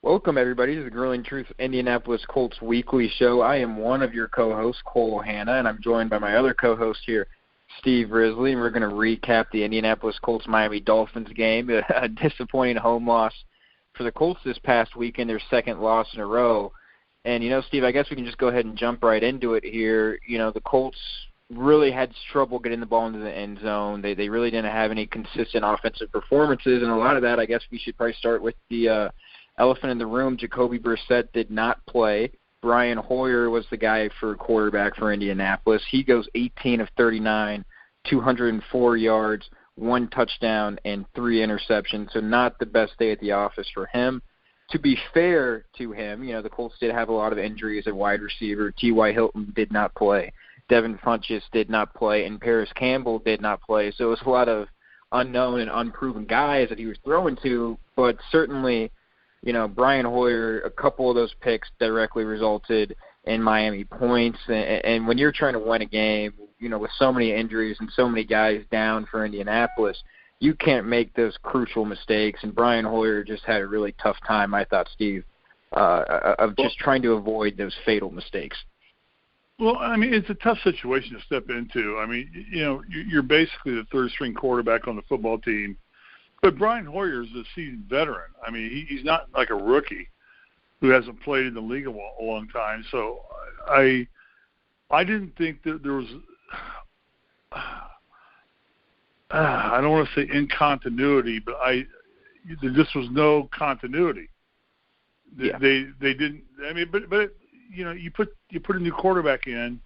Welcome, everybody, to the Grueling Truth Indianapolis Colts Weekly Show. I am one of your co-hosts, Cole Hanna, and I'm joined by my other co-host here, Steve Risley, and we're going to recap the Indianapolis Colts-Miami Dolphins game, a disappointing home loss for the Colts this past weekend, their second loss in a row. And, Steve, I guess we can just go ahead and jump right into it here. The Colts really had trouble getting the ball into the end zone. They really didn't have any consistent offensive performances, and a lot of that, I guess we should probably start with the elephant in the room. Jacoby Brissett did not play. Brian Hoyer was the guy for quarterback for Indianapolis. He goes 18 of 39, 204 yards, 1 touchdown, and 3 interceptions. So not the best day at the office for him. To be fair to him, the Colts did have a lot of injuries at wide receiver. T.Y. Hilton did not play. Devin Funchess did not play, and Paris Campbell did not play. So it was a lot of unknown and unproven guys that he was throwing to, but certainly – Brian Hoyer, a couple of those picks directly resulted in Miami points. And when you're trying to win a game, with so many injuries and so many guys down for Indianapolis, you can't make those crucial mistakes. And Brian Hoyer just had a really tough time, I thought, Steve, of just trying to avoid those fatal mistakes. Well, it's a tough situation to step into. You're basically the third-string quarterback on the football team. But Brian Hoyer is a seasoned veteran. He's not like a rookie who hasn't played in the league a long time. So I didn't think that there was I don't want to say incontinuity, but there just was no continuity. Yeah. They didn't. But you put a new quarterback in,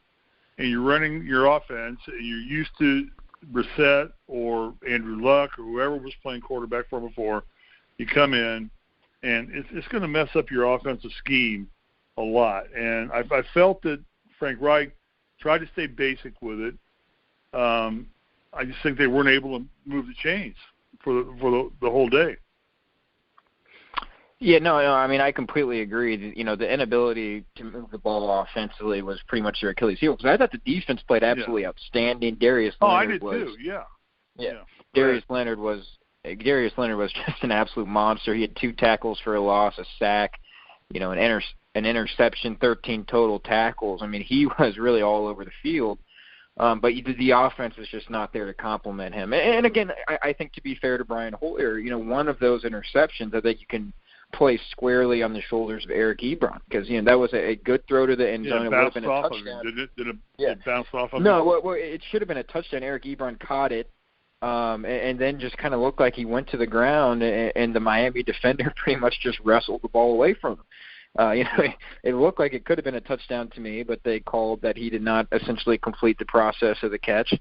and you're running your offense, and you're used to Brissett or Andrew Luck or whoever was playing quarterback for before. You come in, and it's going to mess up your offensive scheme a lot. And I felt that Frank Reich tried to stay basic with it. I just think they weren't able to move the chains for the whole day. Yeah, no, I completely agree. The inability to move the ball offensively was pretty much their Achilles heel, because I thought the defense played absolutely outstanding. Darius Leonard I did too. Yeah. Darius Leonard was just an absolute monster. He had 2 tackles for a loss, a sack, an interception, 13 total tackles. He was really all over the field. But the offense was just not there to complement him. And again, I think, to be fair to Brian Hoyer, one of those interceptions, I think you can play squarely on the shoulders of Eric Ebron, because that was a good throw to the end zone. It would have been a touchdown. Did it bounce off of him? No, well, it should have been a touchdown. Eric Ebron caught it, and then just kind of looked like he went to the ground, and the Miami defender pretty much just wrestled the ball away from him. It looked like it could have been a touchdown to me, but they called that he did not essentially complete the process of the catch,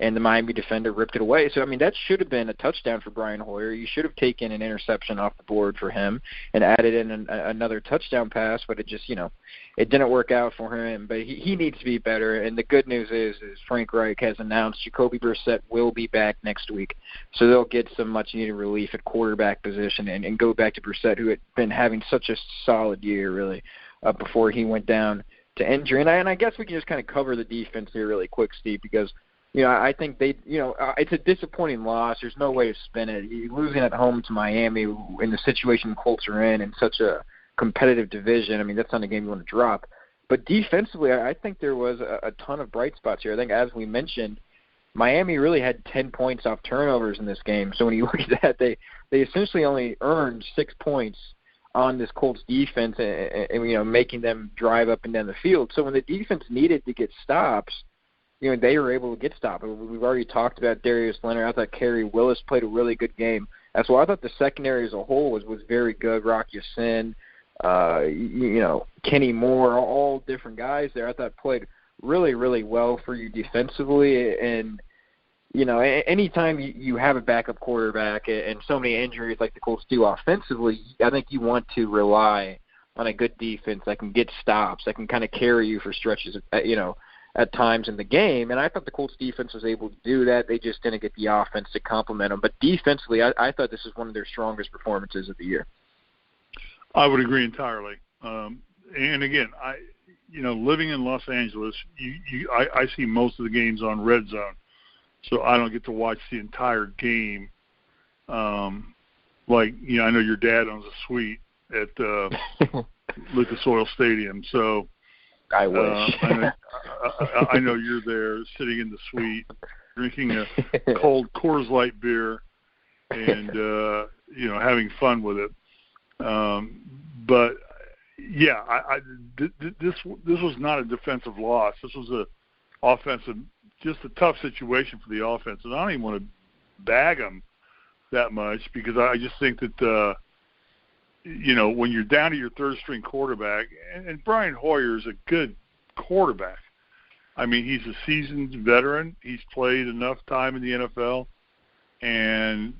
and the Miami defender ripped it away. So, that should have been a touchdown for Brian Hoyer. You should have taken an interception off the board for him and added in another touchdown pass, but it just, it didn't work out for him. But he needs to be better, and the good news is Frank Reich has announced Jacoby Brissett will be back next week. So they'll get some much-needed relief at quarterback position and go back to Brissett, who had been having such a solid year, really, before he went down to injury. And I guess we can just kind of cover the defense here really quick, Steve, because I think it's a disappointing loss. There's no way to spin it. You're losing at home to Miami in the situation the Colts are in such a competitive division. That's not a game you want to drop. But defensively, I think there was a ton of bright spots here. I think, as we mentioned, Miami really had 10 points off turnovers in this game. So when you look at that, they essentially only earned 6 points on this Colts defense and making them drive up and down the field. So when the defense needed to get stops, they were able to get stopped. We've already talked about Darius Leonard. I thought Kerry Willis played a really good game as well. I thought the secondary as a whole was very good. Rock Ya-Sin, Kenny Moore, all different guys there. I thought played really, really well for you defensively. And, anytime you have a backup quarterback and so many injuries like the Colts do offensively, I think you want to rely on a good defense that can get stops, that can kind of carry you for stretches, at times in the game. And I thought the Colts defense was able to do that. They just didn't get the offense to complement them. But defensively, I thought this was one of their strongest performances of the year. I would agree entirely. And again, living in Los Angeles, I see most of the games on Red Zone, so I don't get to watch the entire game. I know your dad owns a suite, at Lucas Oil Stadium. So I wish. I know you're there, sitting in the suite, drinking a cold Coors Light beer, and having fun with it. But yeah, this was not a defensive loss. This was a offensive, just a tough situation for the offense, and I don't even want to bag them that much because I just think that when you're down to your third string quarterback, and Brian Hoyer is a good quarterback. I mean, he's a seasoned veteran. He's played enough time in the NFL,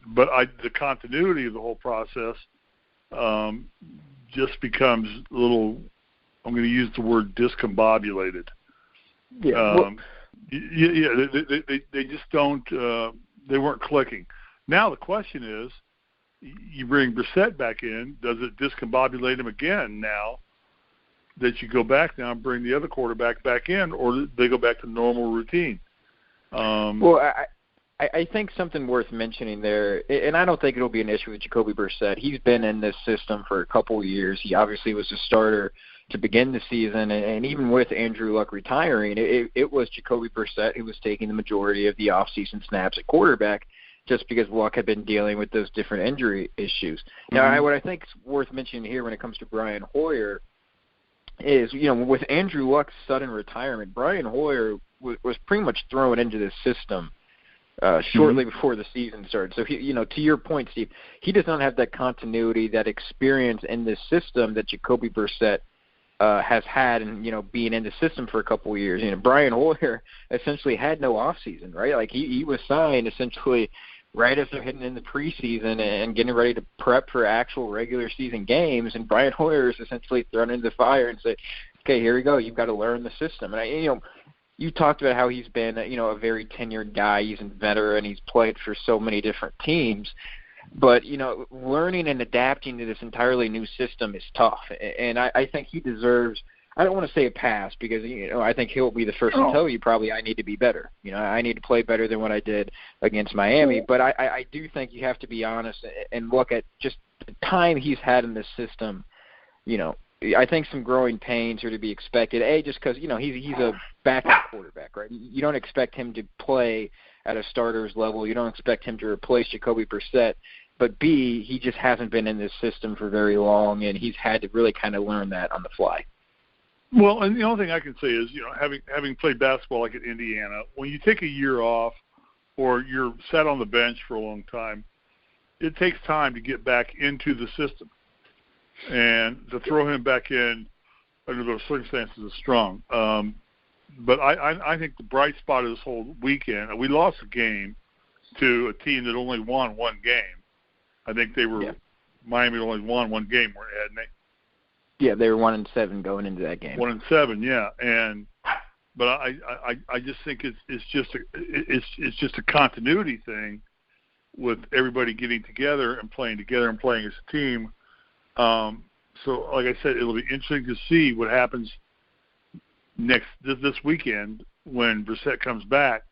but the continuity of the whole process just becomes a little. I'm going to use the word discombobulated. Yeah. They just don't. They weren't clicking. Now the question is, you bring Brissett back in. Does it discombobulate him again now that you go back now and bring the other quarterback back in, or do they go back to normal routine? Well, I think something worth mentioning there, and I don't think it'll be an issue with Jacoby Brissett. He's been in this system for a couple of years. He obviously was a starter to begin the season, and even with Andrew Luck retiring, it was Jacoby Brissett who was taking the majority of the offseason snaps at quarterback, just because Luck had been dealing with those different injury issues. Mm-hmm. Now, what I think is worth mentioning here when it comes to Brian Hoyer is, with Andrew Luck's sudden retirement, Brian Hoyer was pretty much thrown into this system shortly before the season started. So, to your point, Steve, he does not have that continuity, that experience in this system that Jacoby Brissett has had, and being in the system for a couple of years. Brian Hoyer essentially had no off season, right? Like he was signed essentially right as they're hitting in the preseason and getting ready to prep for actual regular season games, and Brian Hoyer is essentially thrown into the fire and say, "Okay, here we go. You've got to learn the system." And you talked about how he's been, a very tenured guy. He's a veteran. He's played for so many different teams. But, learning and adapting to this entirely new system is tough. And I think he deserves – I don't want to say a pass because, I think he'll be the first to tell you probably I need to be better. I need to play better than what I did against Miami. But I do think you have to be honest and look at just the time he's had in this system. I think some growing pains are to be expected, just because, he's a backup quarterback, right? You don't expect him to play at a starter's level. You don't expect him to replace Jacoby Brissett. But B, he just hasn't been in this system for very long, and he's had to really kind of learn that on the fly. Well, and the only thing I can say is, having played basketball like at Indiana, when you take a year off or you're sat on the bench for a long time, it takes time to get back into the system. And to throw him back in under those circumstances is strong. But I think the bright spot of this whole weekend, we lost a game to a team that only won one game. I think Miami only won one game, hadn't they? Yeah, they were 1-7 going into that game. 1-7, yeah. But I just think it's just a continuity thing with everybody getting together and playing as a team. So, like I said, it'll be interesting to see what happens this weekend when Brissett comes back.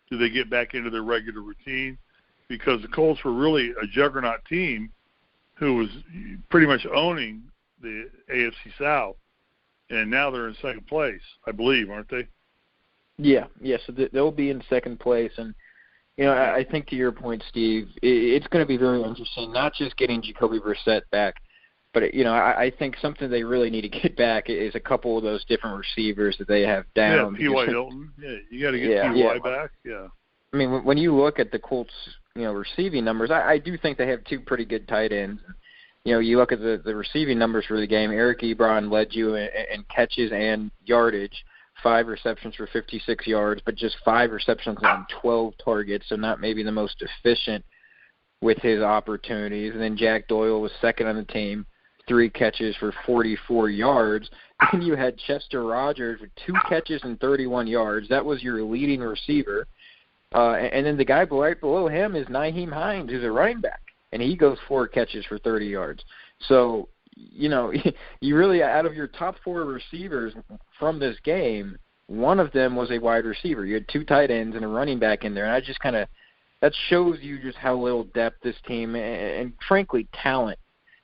Do they get back into their regular routine? Because the Colts were really a juggernaut team who was pretty much owning the AFC South, and now they're in second place, I believe, aren't they? Yeah. So they'll be in second place, and I think to your point, Steve, it's going to be very interesting, not just getting Jacoby Brissett back, but I think something they really need to get back is a couple of those different receivers that they have down. Yeah, P.Y. Hilton. Yeah, you got to get P.Y. back. Yeah. I mean, when you look at the Colts, receiving numbers, I do think they have two pretty good tight ends. You look at the receiving numbers for the game. Eric Ebron led you in catches and yardage, 5 receptions for 56 yards, but just 5 receptions on 12 targets, so not maybe the most efficient with his opportunities. And then Jack Doyle was second on the team, 3 catches for 44 yards. And you had Chester Rogers with 2 catches and 31 yards. That was your leading receiver. And then the guy right below him is Nyheim Hines, who's a running back, and he goes 4 catches for 30 yards. So, you really, out of your top 4 receivers from this game, one of them was a wide receiver. You had 2 tight ends and a running back in there, and I just that shows you just how little depth this team and frankly, talent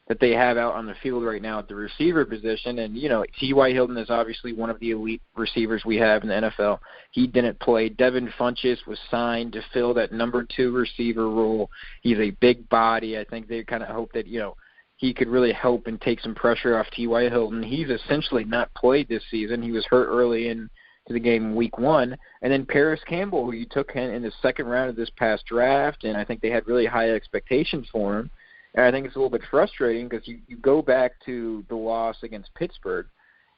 that they have out on the field right now at the receiver position. And, T.Y. Hilton is obviously one of the elite receivers we have in the NFL. He didn't play. Devin Funchess was signed to fill that number 2 receiver role. He's a big body. I think they kind of hope that, he could really help and take some pressure off T.Y. Hilton. He's essentially not played this season. He was hurt early into the game week 1. And then Paris Campbell, who you took in the second round of this past draft, and I think they had really high expectations for him. And I think it's a little bit frustrating because you go back to the loss against Pittsburgh,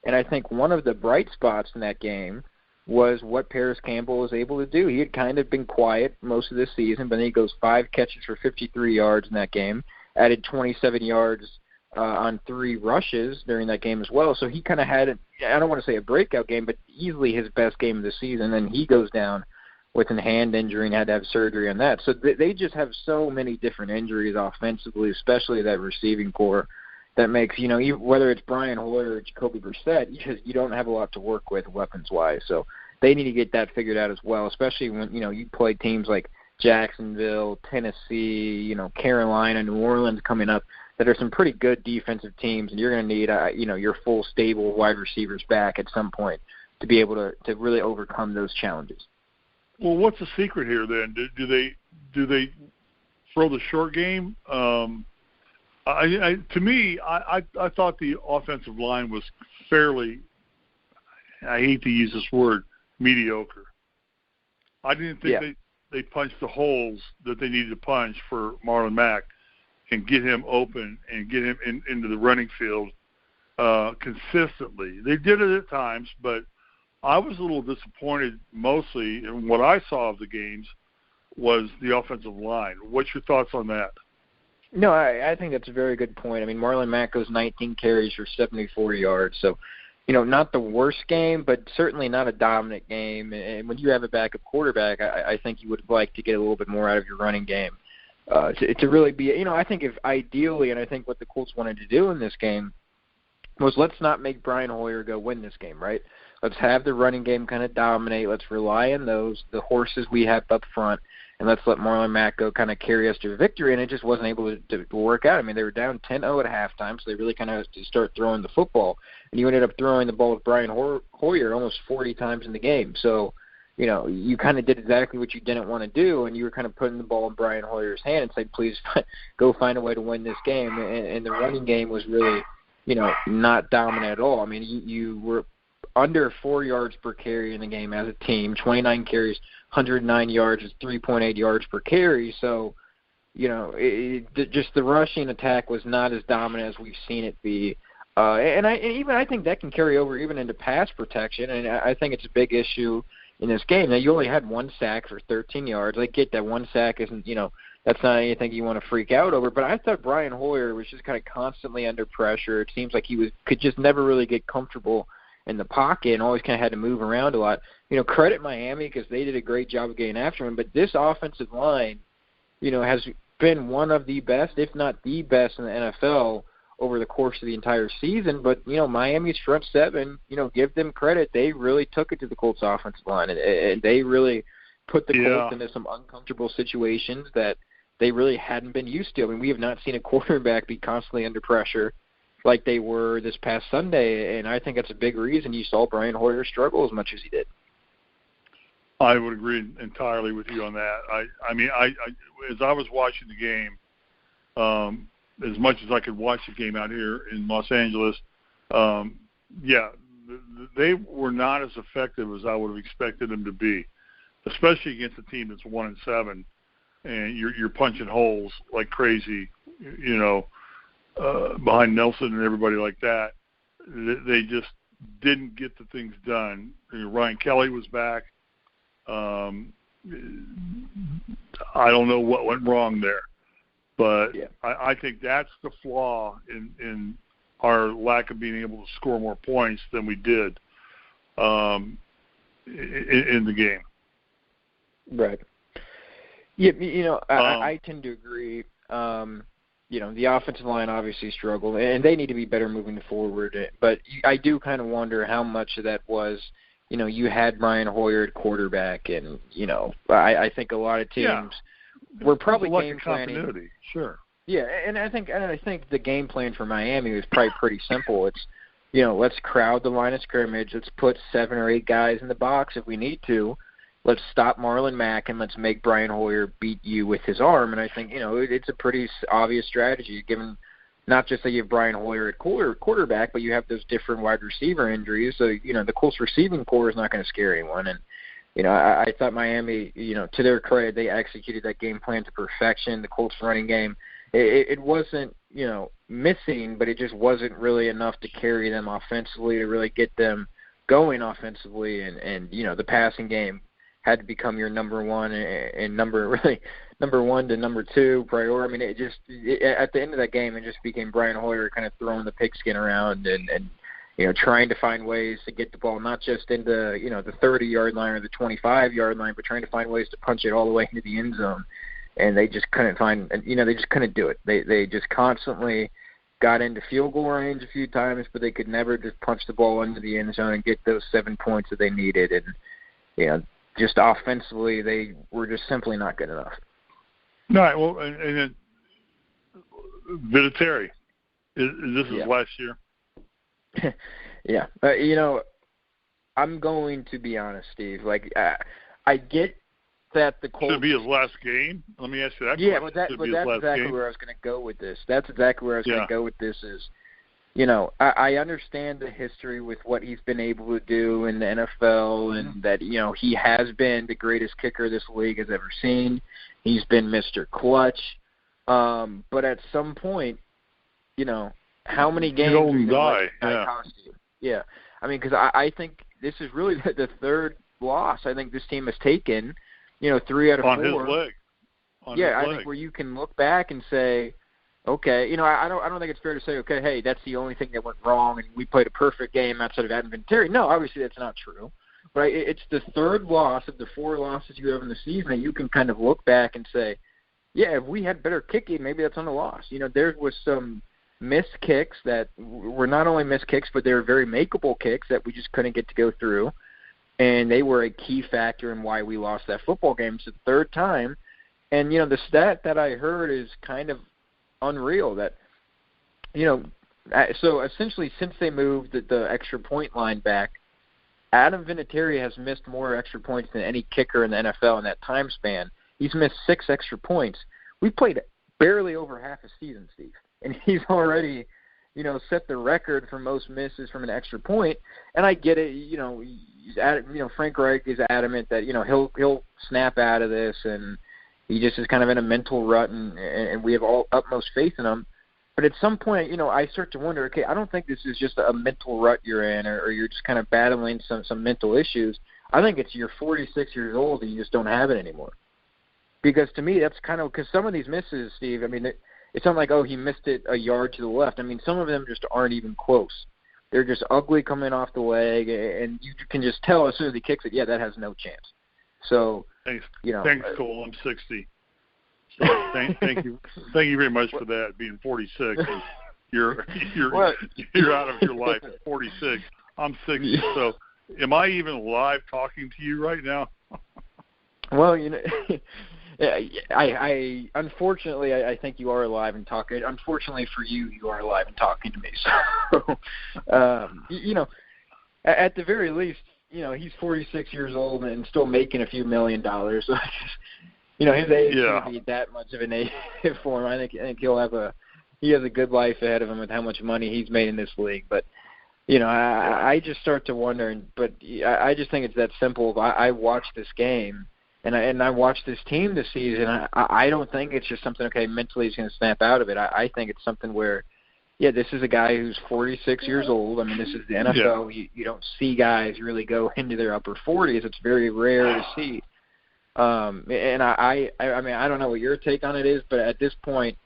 and I think one of the bright spots in that game was what Paris Campbell was able to do. He had kind of been quiet most of this season, but then he goes 5 catches for 53 yards in that game, added 27 yards on 3 rushes during that game as well. So he kind of had, I don't want to say a breakout game, but easily his best game of the season. And he goes down with a hand injury and had to have surgery on that. So they just have so many different injuries offensively, especially that receiving core, that makes, whether it's Brian Hoyer or Jacoby Brissett, you don't have a lot to work with weapons-wise. So they need to get that figured out as well, especially when, you play teams like Jacksonville, Tennessee, Carolina, New Orleans coming up that are some pretty good defensive teams, and you're going to need, your full stable wide receivers back at some point to be able to really overcome those challenges. Well, what's the secret here then? Do they throw the short game? To me, I thought the offensive line was fairly, I hate to use this word, mediocre. I didn't think they punched the holes that they needed to punch for Marlon Mack and get him open and get him into the running field consistently. They did it at times, but I was a little disappointed mostly in what I saw of the games was the offensive line. What's your thoughts on that? No, I think that's a very good point. I mean, Marlon Mack goes 19 carries for 74 yards. So, not the worst game, but certainly not a dominant game. And when you have a backup quarterback, I think you would like to get a little bit more out of your running game to really be, I think if ideally, and I think what the Colts wanted to do in this game was let's not make Brian Hoyer go win this game, right? Let's have the running game kind of dominate. Let's rely on the horses we have up front, and let's let Marlon Mack go kind of carry us to victory. And it just wasn't able to work out. I mean, they were down 10-0 at halftime, so they really kind of had to start throwing the football. And you ended up throwing the ball with Brian Hoyer almost 40 times in the game. So, you kind of did exactly what you didn't want to do, and you were kind of putting the ball in Brian Hoyer's hand and saying, please go find a way to win this game. And the running game was really, not dominant at all. I mean, you were under 4 yards per carry in the game as a team, 29 carries, 109 yards is 3.8 yards per carry. So, just the rushing attack was not as dominant as we've seen it be. And I think that can carry over even into pass protection, and I think it's a big issue in this game. Now, you only had 1 sack for 13 yards. I get that 1 sack isn't, that's not anything you want to freak out over, but I thought Brian Hoyer was just kind of constantly under pressure. It seems like he could just never really get comfortable in the pocket and always kind of had to move around a lot. Credit Miami because they did a great job of getting after him, but this offensive line, has been one of the best, if not the best in the NFL over the course of the entire season. But, Miami's front seven, give them credit. They really took it to the Colts offensive line, and they really put the Colts into some uncomfortable situations that they really hadn't been used to. I mean, we have not seen a quarterback be constantly under pressure like they were this past Sunday, and I think that's a big reason you saw Brian Hoyer struggle as much as he did. I would agree entirely with you on that. I mean, as I was watching the game, as much as I could watch the game out here in Los Angeles, they were not as effective as I would have expected them to be, especially against a team that's 1-7, and you're punching holes like crazy, behind Nelson and everybody like that. They just didn't get the things done. Ryan Kelly was back. I don't know what went wrong there, but I think that's the flaw in our lack of being able to score more points than we did in the game. Right. Yeah, I tend to agree. The offensive line obviously struggled, and they need to be better moving forward. But I do kind of wonder how much of that was, you had Brian Hoyer at quarterback, and, I think a lot of teams were probably game planning. Sure. Yeah, and I think the game plan for Miami was probably pretty simple. It's, let's crowd the line of scrimmage. Let's put 7 or 8 guys in the box if we need to. Let's stop Marlon Mack and let's make Brian Hoyer beat you with his arm. And I think, it's a pretty obvious strategy given not just that you have Brian Hoyer at quarterback, but you have those different wide receiver injuries. So, the Colts receiving core is not going to scare anyone. And, I thought Miami, to their credit, they executed that game plan to perfection. The Colts running game, it wasn't, missing, but it just wasn't really enough to carry them offensively, to really get them going offensively. And the passing game had to become your number one and number one to number 2 priority. I mean, at the end of that game, it just became Brian Hoyer kind of throwing the pigskin around and trying to find ways to get the ball not just into, the 30-yard line or the 25-yard line, but trying to find ways to punch it all the way into the end zone. And they just couldn't they just couldn't do it. They just constantly got into field goal range a few times, but they could never just punch the ball into the end zone and get those 7 points that they needed. And, just offensively, they were just simply not good enough. No, well, and then Vinatieri, is this his last year? Yeah. I'm going to be honest, Steve. Like, I get that the Colts... Should it be his last game? Let me ask you that question. Yeah, but that's exactly where I was going to go with this. That's exactly where I was going to go with this is, I understand the history with what he's been able to do in the NFL and that, he has been the greatest kicker this league has ever seen. He's been Mr. Clutch. But at some point, how many games are you going to let cost you? Yeah. I mean, because I think this is really the third loss I think this team has taken, 3 out of 4. On his leg. I think where you can look back and say, okay, I don't think it's fair to say, okay, hey, that's the only thing that went wrong and we played a perfect game outside of Adam Vinatieri. No, obviously that's not true. But it's the third loss of the 4 losses you have in the season that you can kind of look back and say, yeah, if we had better kicking, maybe that's on the loss. There was some missed kicks that were not only missed kicks, but they were very makeable kicks that we just couldn't get to go through. And they were a key factor in why we lost that football game. It's the third time. And, the stat that I heard is kind of unreal that, so essentially since they moved the extra point line back, Adam Vinatieri has missed more extra points than any kicker in the NFL in that time span. He's missed 6 extra points. We played barely over half a season, Steve, and he's already, set the record for most misses from an extra point. And I get it, Frank Reich is adamant that he'll snap out of this and he just is kind of in a mental rut, and we have all utmost faith in him. But at some point, I start to wonder, okay, I don't think this is just a mental rut you're in or you're just kind of battling some mental issues. I think it's you're 46 years old and you just don't have it anymore. Because to me, that's kind of – because some of these misses, Steve, I mean, it's not like, oh, he missed it a yard to the left. I mean, some of them just aren't even close. They're just ugly coming off the leg, and you can just tell as soon as he kicks it, yeah, that has no chance. So – Thanks, Cole. I'm 60. So thank you very much for that. Being 46, you're out of your life at 46. I'm 60. So, am I even live talking to you right now? Well, I unfortunately I think you are alive and talking. Unfortunately for you, you are alive and talking to me. So, at the very least. He's 46 years old and still making a few $1 million. So, his age won't be that much of an age for him. I think he has a good life ahead of him with how much money he's made in this league. But, I just start to wonder. But I just think it's that simple. I watched this game and I watched this team this season. I don't think it's just something. Okay, mentally he's going to snap out of it. I think it's something where. Yeah, this is a guy who's 46 years old. I mean, this is the NFL. Yeah. You don't see guys really go into their upper 40s. It's very rare to see. And I mean, I don't know what your take on it is, but at this point,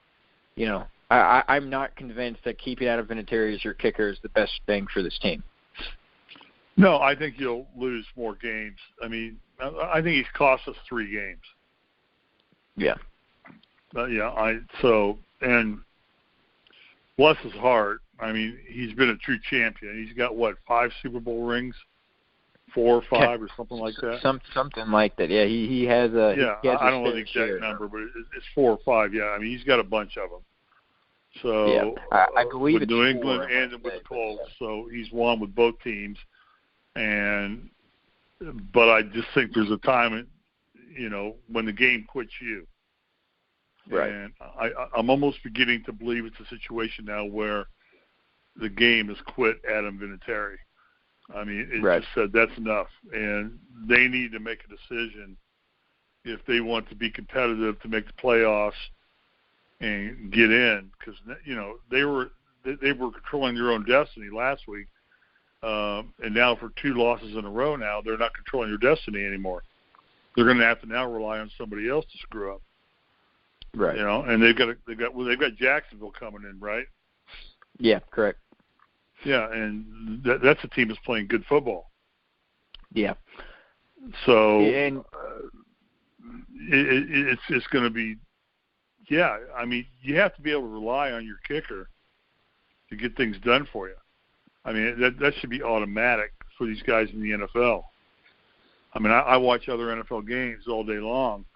I'm not convinced that keeping Adam Vinatieri as your kicker is the best thing for this team. No, I think you'll lose more games. I mean, I think he's cost us 3 games. Yeah. And bless his heart, I mean, he's been a true champion. He's got, 5 Super Bowl rings? 4 or 5 or something like that? Something like that, yeah. He has a... I don't know the exact number, but it's 4 or 5, yeah. I mean, he's got a bunch of them. So I believe with it's New 4, England and with the Colts, so he's won with both teams. But I just think there's a time, when the game quits you. Right. And I'm almost beginning to believe it's a situation now where the game has quit Adam Vinatieri. I mean, it just said that's enough, and they need to make a decision if they want to be competitive to make the playoffs and get in, because they were controlling their own destiny last week, and now for 2 losses in a row now they're not controlling their destiny anymore. They're going to have to now rely on somebody else to screw up, right? And they've got Jacksonville coming in, right? Yeah, correct. Yeah, and that's a team that's playing good football. Yeah. So and it's going to be. Yeah, I mean, you have to be able to rely on your kicker to get things done for you. I mean, that should be automatic for these guys in the NFL. I mean, I watch other NFL games all day long,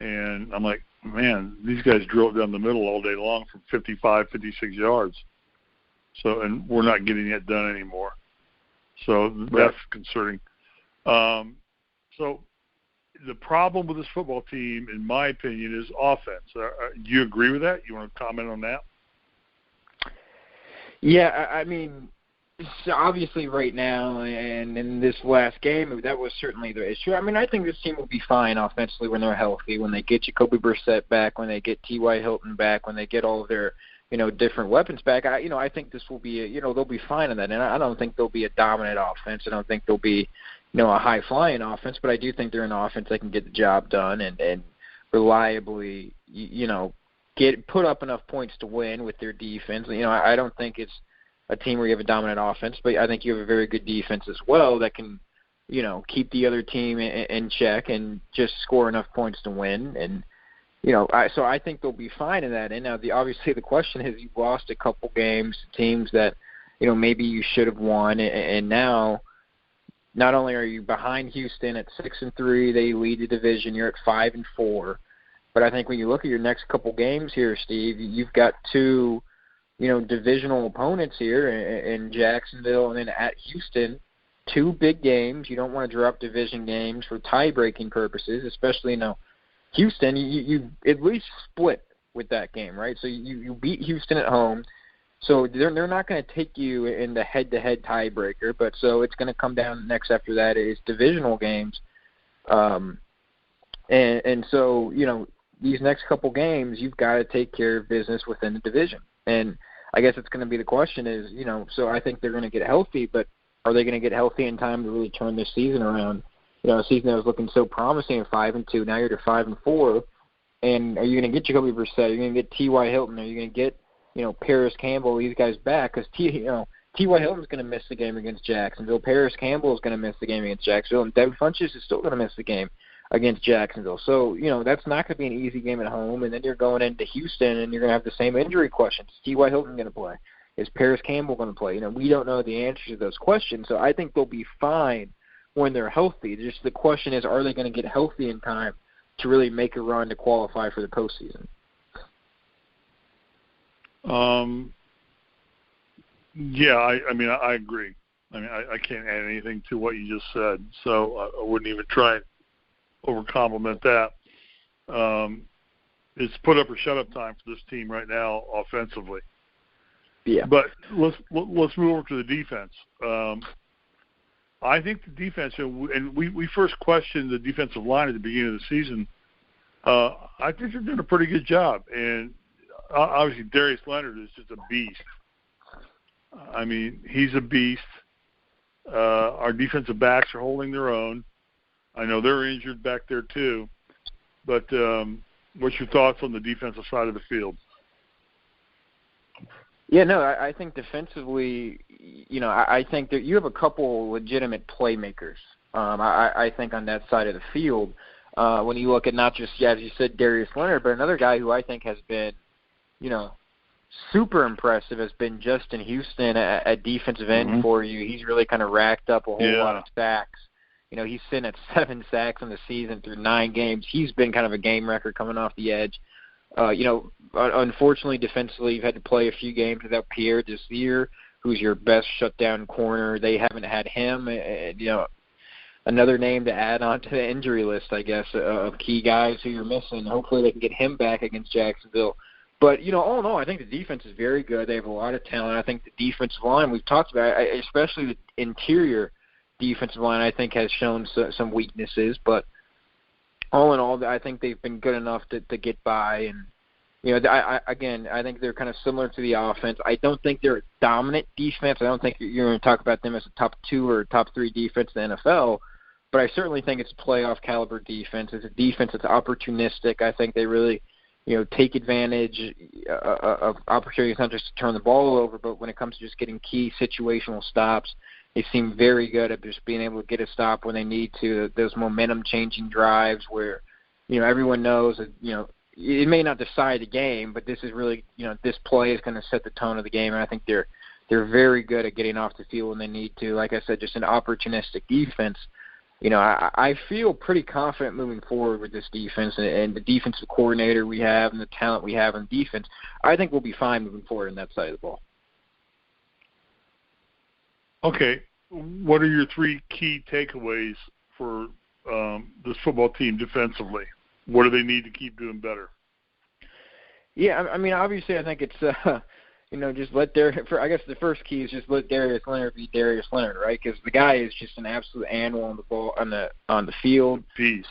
and I'm like, man, these guys drill it down the middle all day long from 55, 56 yards. So, and we're not getting it done anymore. So that's concerning. So the problem with this football team, in my opinion, is offense. Do you agree with that? You want to comment on that? Yeah, I mean, so obviously right now and in this last game, that was certainly the issue. I mean, I think this team will be fine offensively when they're healthy, when they get Jacoby Brissett back, when they get T.Y. Hilton back, when they get all of their, different weapons back. I think this will be, they'll be fine in that. And I don't think they'll be a dominant offense. I don't think they'll be, a high-flying offense, but I do think they're an offense that can get the job done and reliably, put up enough points to win with their defense. I don't think it's a team where you have a dominant offense, but I think you have a very good defense as well that can, keep the other team in check and just score enough points to win. And, so I think they'll be fine in that. And now obviously the question is you've lost a couple games to teams that, maybe you should have won. And now not only are you behind Houston at 6-3, they lead the division, you're at 5-4. But I think when you look at your next couple games here, Steve, you've got 2, divisional opponents here in Jacksonville and then at Houston, 2 big games. You don't want to drop division games for tie-breaking purposes, especially, Houston, you at least split with that game, right? So you beat Houston at home. So they're not going to take you in the head-to-head tiebreaker, but so it's going to come down next after that is divisional games. And so, these next couple games, you've got to take care of business within the division. And I guess it's going to be the question is, so I think they're going to get healthy, but are they going to get healthy in time to really turn this season around? A season that was looking so promising at 5-2, now you're to 5-4. And are you going to get Jacoby Brissett? Are you going to get T.Y. Hilton? Are you going to get, Paris Campbell, these guys back? Because T.Y. Hilton's going to miss the game against Jacksonville. Paris Campbell is going to miss the game against Jacksonville. And Devin Funchess is still going to miss the game against Jacksonville. So, that's not going to be an easy game at home. And then you're going into Houston, and you're going to have the same injury questions. Is T.Y. Hilton going to play? Is Paris Campbell going to play? We don't know the answers to those questions. So I think they'll be fine when they're healthy. Just the question is, are they going to get healthy in time to really make a run to qualify for the postseason? Yeah, I mean, I agree. I mean, I can't add anything to what you just said, so I wouldn't even try and over-compliment that. It's put up or shut up time for this team right now offensively. Yeah. But let's move over to the defense. I think the defense, and we first questioned the defensive line at the beginning of the season. I think they're doing a pretty good job. And obviously Darius Leonard is just a beast. I mean, he's a beast. Our defensive backs are holding their own. I know they're injured back there too. But what's your thoughts on the defensive side of the field? Yeah, no, I think defensively, I think that you have a couple legitimate playmakers, I think, on that side of the field. When you look at not just, as you said, Darius Leonard, but another guy who I think has been, super impressive has been Justin Houston at defensive end for you. He's really kind of racked up a whole lot of sacks. He's sitting at 7 sacks in the season through 9 games. He's been kind of a game record coming off the edge. Unfortunately, defensively, you've had to play a few games without Pierre this year, who's your best shutdown corner. They haven't had him. Another name to add on to the injury list, I guess, of key guys who you're missing. Hopefully they can get him back against Jacksonville. But, all in all, I think the defense is very good. They have a lot of talent. I think the defensive line, we've talked about, especially the interior defensive line, I think has shown some weaknesses. But all in all, I think they've been good enough to get by. And, I think they're kind of similar to the offense. I don't think they're a dominant defense. I don't think you're going to talk about them as a top 2 or top 3 defense in the NFL. But I certainly think it's a playoff caliber defense. It's a defense that's opportunistic. I think they really, take advantage of opportunities not just to turn the ball over, but when it comes to just getting key situational stops, they seem very good at just being able to get a stop when they need to. Those momentum-changing drives where, everyone knows that, it may not decide the game, but this is really, this play is going to set the tone of the game. And I think they're very good at getting off the field when they need to. Like I said, just an opportunistic defense. I feel pretty confident moving forward with this defense and the defensive coordinator we have and the talent we have on defense. I think we'll be fine moving forward on that side of the ball. Okay. What are your 3 key takeaways for this football team defensively? What do they need to keep doing better? Yeah, obviously I think it's just I guess the first key is just let Darius Leonard be Darius Leonard, right? Because the guy is just an absolute animal on the ball on the field. Beast.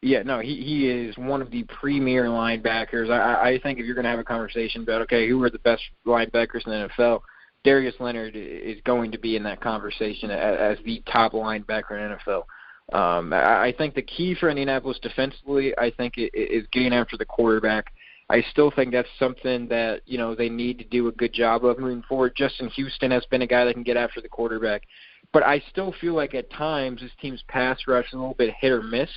He is one of the premier linebackers. I think if you're going to have a conversation about who are the best linebackers in the NFL, Darius Leonard is going to be in that conversation as the top linebacker in the NFL. I think the key for Indianapolis defensively, I think, is getting after the quarterback. I still think that's something that, they need to do a good job of moving forward. Justin Houston has been a guy that can get after the quarterback. But I still feel like at times this team's pass rush is a little bit hit or miss.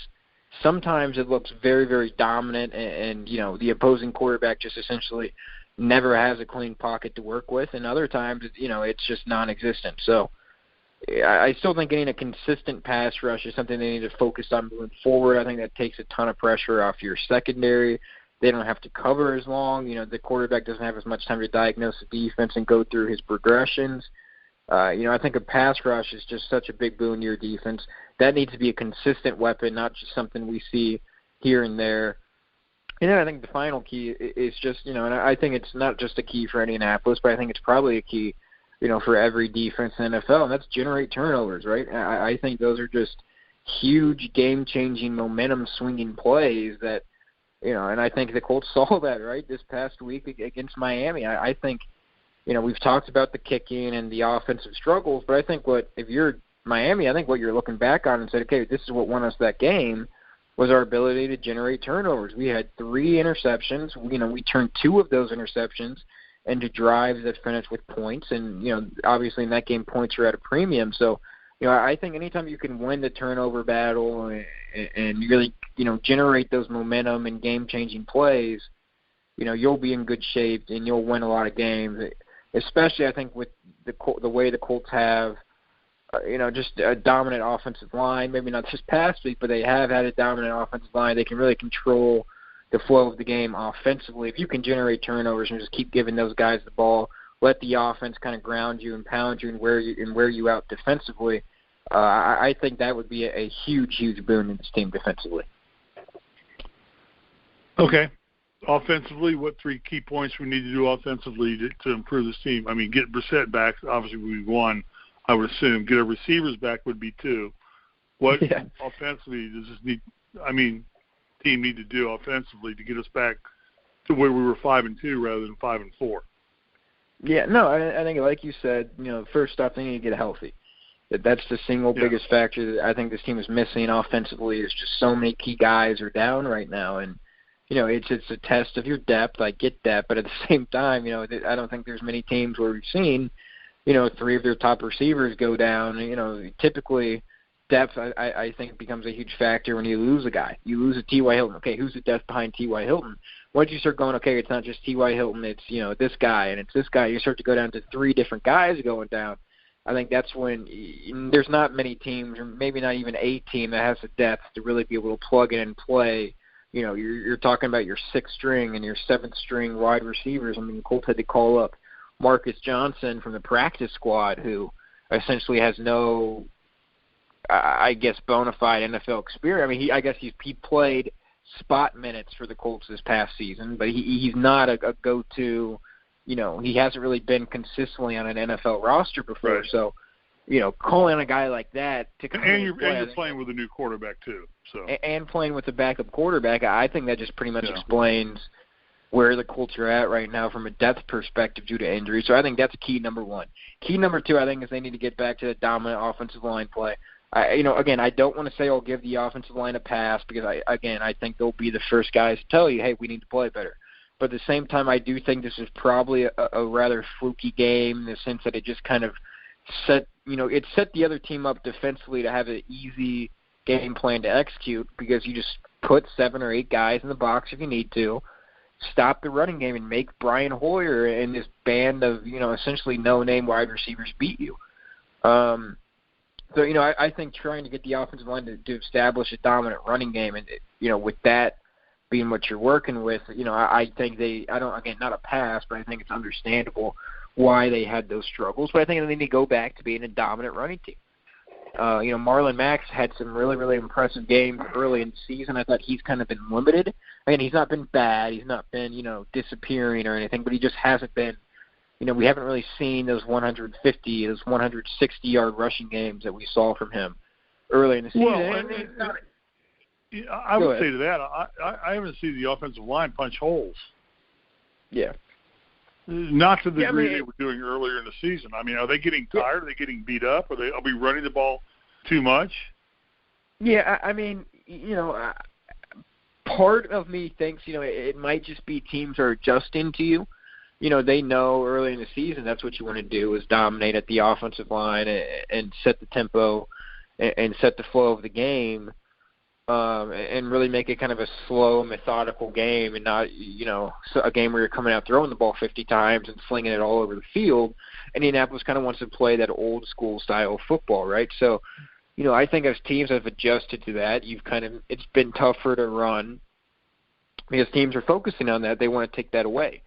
Sometimes it looks very, very dominant, and the opposing quarterback just essentially never has a clean pocket to work with. And other times, it's just non-existent. So I still think getting a consistent pass rush is something they need to focus on moving forward. I think that takes a ton of pressure off your secondary. They don't have to cover as long. The quarterback doesn't have as much time to diagnose the defense and go through his progressions. I think a pass rush is just such a big boon to your defense. That needs to be a consistent weapon, not just something we see here and there. And then I think the final key is just, and I think it's not just a key for Indianapolis, but I think it's probably a key, for every defense in the NFL, and that's generate turnovers, right? I think those are just huge game-changing, momentum-swinging plays that, and I think the Colts saw that, right, this past week against Miami. I think, we've talked about the kicking and the offensive struggles, but I think if you're Miami, I think what you're looking back on and said, okay, this is what won us that game, was our ability to generate turnovers. We had 3 interceptions. We turned 2 of those interceptions into drives that finished with points. And, obviously in that game, points are at a premium. So, I think anytime you can win the turnover battle and really, generate those momentum and game-changing plays, you'll be in good shape and you'll win a lot of games, especially I think with the way the Colts have, just a dominant offensive line, maybe not this past week, but they have had a dominant offensive line. They can really control the flow of the game offensively. If you can generate turnovers and just keep giving those guys the ball, let the offense kind of ground you and pound you and wear you out defensively, I think that would be a huge, huge boon in this team defensively. Okay. Offensively, what 3 key points we need to do offensively to improve this team? Get Brissett back. Obviously, we won. I would assume get our receivers back would be 2. What offensively does this team need to do offensively to get us back to where we were 5-2 rather than 5-4? Yeah, no, I think like you said, first off, they need to get healthy. That's the single biggest factor that I think this team is missing offensively. Is just so many key guys are down right now, and it's a test of your depth. I get that, but at the same time, I don't think there's many teams where we've seen 3 of their top receivers go down. Typically depth, I think, becomes a huge factor when you lose a guy. You lose a T.Y. Hilton. Okay, who's the depth behind T.Y. Hilton? Once you start going, okay, it's not just T.Y. Hilton, it's, this guy, and it's this guy, you start to go down to 3 different guys going down. I think that's when there's not many teams, or maybe not even a team that has the depth to really be able to plug in and play, you're talking about your sixth string and your seventh string wide receivers. I mean, the Colts had to call up Marcus Johnson from the practice squad, who essentially has no, I guess, bona fide NFL experience. I mean, he played spot minutes for the Colts this past season, but he's not a go-to. He hasn't really been consistently on an NFL roster before. Right. So, calling a guy like that to come and you're playing with a new quarterback too. So and playing with a backup quarterback, I think that just pretty much explains where the Colts are at right now from a depth perspective due to injury. So I think that's key number one. Key number two, I think, is they need to get back to the dominant offensive line play. Again, I don't want to say I'll give the offensive line a pass because, I think they'll be the first guys to tell you, hey, we need to play better. But at the same time, I do think this is probably a rather fluky game in the sense that it just kind of set the other team up defensively to have an easy game plan to execute because you just put 7 or 8 guys in the box if you need to, stop the running game, and make Brian Hoyer and this band of, essentially no-name wide receivers beat you. So, I think trying to get the offensive line to establish a dominant running game and, with that being what you're working with, I think not a pass, but I think it's understandable why they had those struggles. But I think they need to go back to being a dominant running team. Marlon Mack's had some really, really impressive games early in the season. I thought he's kind of been limited. Again, he's not been bad. He's not been, disappearing or anything, but he just hasn't been, we haven't really seen those 150, those 160-yard rushing games that we saw from him early in the season. Well, I would say to that, I haven't seen the offensive line punch holes. Yeah. Not to the degree they were doing earlier in the season. I mean, are they getting tired? Are they getting beat up? Are they running the ball too much? Yeah, I mean, part of me thinks, it might just be teams are adjusting to you. They know early in the season that's what you want to do is dominate at the offensive line and set the tempo and set the flow of the game. And really make it kind of a slow, methodical game and not, a game where you're coming out throwing the ball 50 times and slinging it all over the field. Indianapolis kind of wants to play that old school style of football, right? So, I think as teams have adjusted to that, it's been tougher to run because teams are focusing on that. They want to take that away.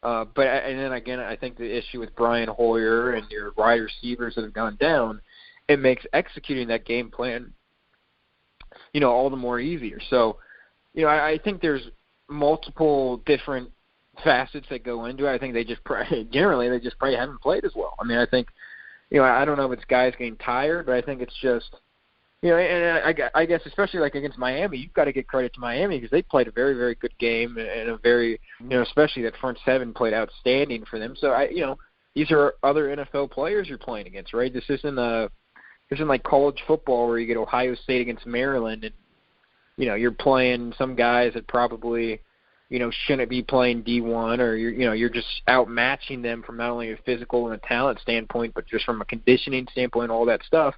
And then again, I think the issue with Brian Hoyer and your wide receivers that have gone down, it makes executing that game plan all the more easier. So, I think there's multiple different facets that go into it. I think they just probably haven't played as well. I mean, I think, I don't know if it's guys getting tired, but I think it's just, and I guess especially like against Miami, you've got to give credit to Miami because they played a very, very good game and a very, especially that front seven played outstanding for them. So, these are other NFL players you're playing against, right? This isn't like college football where you get Ohio State against Maryland and, you're playing some guys that probably, shouldn't be playing D1 or you're just outmatching them from not only a physical and a talent standpoint, but just from a conditioning standpoint, all that stuff.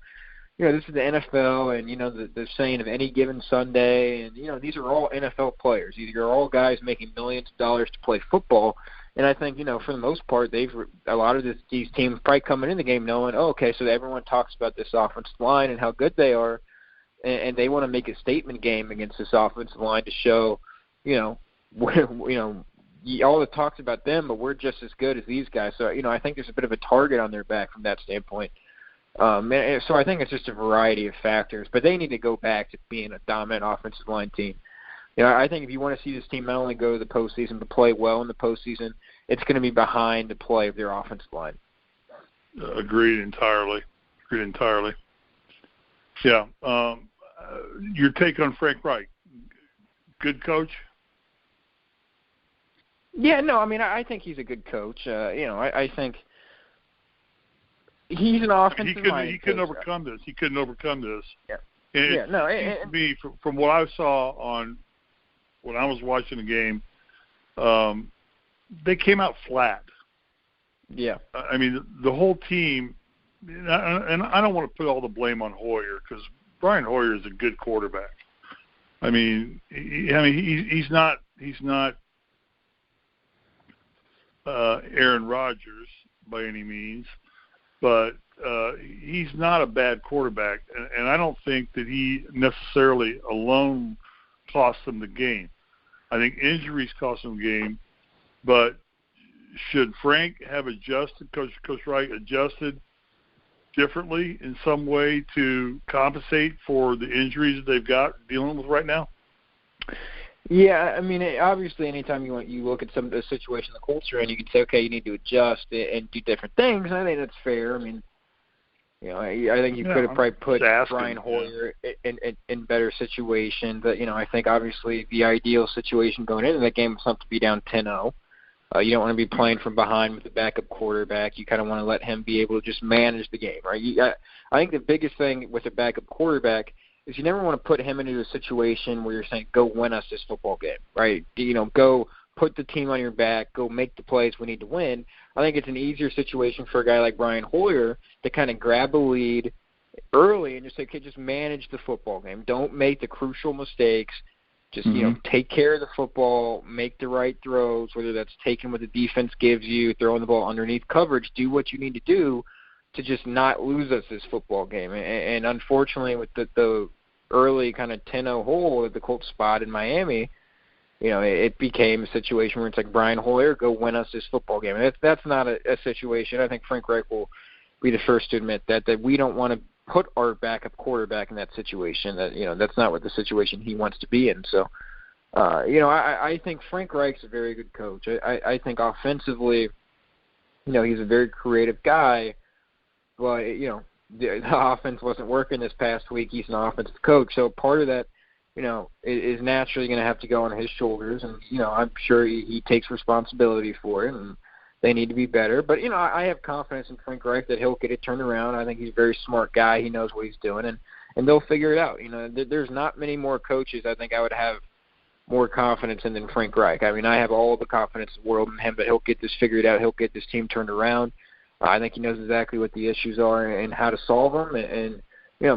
This is the NFL and, the saying of any given Sunday and, these are all NFL players. These are all guys making millions of dollars to play football. And I think, for the most part, a lot of these teams probably coming in the game knowing, okay, so everyone talks about this offensive line and how good they are, and they want to make a statement game against this offensive line to show, all the talks about them, but we're just as good as these guys. So, I think there's a bit of a target on their back from that standpoint. So I think it's just a variety of factors, but they need to go back to being a dominant offensive line team. I think if you want to see this team not only go to the postseason but play well in the postseason, it's going to be behind the play of their offensive line. Agreed entirely. Yeah. Your take on Frank Reich? Good coach? Yeah, no, I mean, I think he's a good coach. I think he's an offensive line. He couldn't overcome this. Yeah. To me, from what I saw when I was watching the game, they came out flat. Yeah. I mean, the whole team, and I don't want to put all the blame on Hoyer because Brian Hoyer is a good quarterback. I mean, he's not Aaron Rodgers by any means, but he's not a bad quarterback, and I don't think that he necessarily alone cost them the game. I think injuries cost them the game, but should Frank have adjusted, Coach Wright adjusted differently in some way to compensate for the injuries that they've got dealing with right now? Yeah, I mean, obviously, anytime you look at some of the situation the Colts are in, you can say, okay, you need to adjust and do different things. And I think that's fair. I mean, I think you could have probably put Brian Hoyer in better situations. But I think obviously the ideal situation going into that game was not to be down 10-0. You don't want to be playing from behind with the backup quarterback. You kind of want to let him be able to just manage the game, right? I think the biggest thing with a backup quarterback is you never want to put him into a situation where you're saying, go win us this football game, right? Go put the team on your back, go make the plays we need to win. I think it's an easier situation for a guy like Brian Hoyer to kind of grab a lead early and just say, okay, just manage the football game. Don't make the crucial mistakes. Just, take care of the football, make the right throws, whether that's taking what the defense gives you, throwing the ball underneath coverage, do what you need to do to just not lose us this football game. And unfortunately, with the early kind of 10-0 hole at the Colts spot in Miami, it became a situation where it's like, Brian Hoyer, go win us this football game. And that's not a situation. I think Frank Reich will be the first to admit that we don't want to put our backup quarterback in that situation. That's not what the situation he wants to be in. So, I think Frank Reich's a very good coach. I think offensively, he's a very creative guy. But, the offense wasn't working this past week. He's an offensive coach. So part of that, is naturally going to have to go on his shoulders. And, I'm sure he takes responsibility for it. And they need to be better. But, I have confidence in Frank Reich that he'll get it turned around. I think he's a very smart guy. He knows what he's doing. And they'll figure it out. There's not many more coaches I think I would have more confidence in than Frank Reich. I mean, I have all the confidence in the world in him, but he'll get this figured out. He'll get this team turned around. I think he knows exactly what the issues are and how to solve them. And